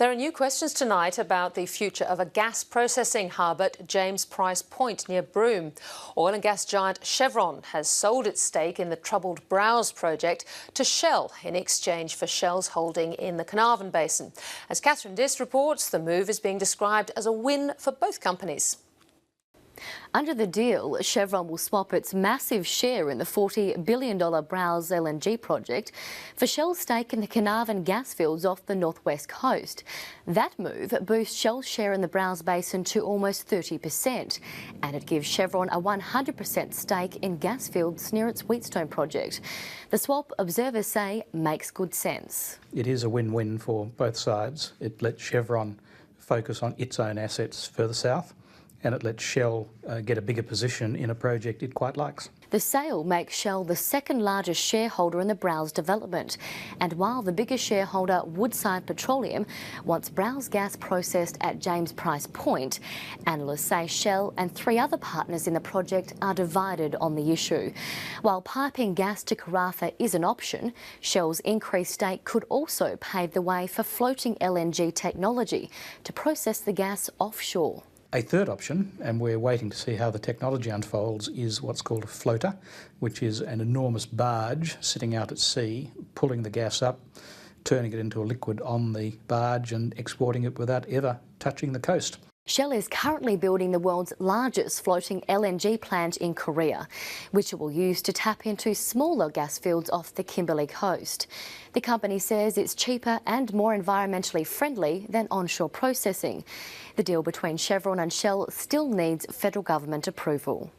There are new questions tonight about the future of a gas processing hub at James Price Point near Broome. Oil and gas giant Chevron has sold its stake in the troubled Browse project to Shell in exchange for Shell's holding in the Carnarvon Basin. As Catherine Diss reports, the move is being described as a win for both companies. Under the deal, Chevron will swap its massive share in the $40 billion Browse LNG project for Shell's stake in the Carnarvon gas fields off the northwest coast. That move boosts Shell's share in the Browse Basin to almost 30%, and it gives Chevron a 100% stake in gas fields near its Wheatstone project. The swap, observers say, makes good sense. It is a win-win for both sides. It lets Chevron focus on its own assets further south, and it lets Shell get a bigger position in a project it quite likes. The sale makes Shell the second largest shareholder in the Browse development. And while the biggest shareholder, Woodside Petroleum, wants Browse gas processed at James Price Point, analysts say Shell and three other partners in the project are divided on the issue. While piping gas to Karratha is an option, Shell's increased stake could also pave the way for floating LNG technology to process the gas offshore. A third option, and we're waiting to see how the technology unfolds, is what's called a floater, which is an enormous barge sitting out at sea, pulling the gas up, turning it into a liquid on the barge and exporting it without ever touching the coast. Shell is currently building the world's largest floating LNG plant in Korea, which it will use to tap into smaller gas fields off the Kimberley coast. The company says it's cheaper and more environmentally friendly than onshore processing. The deal between Chevron and Shell still needs federal government approval.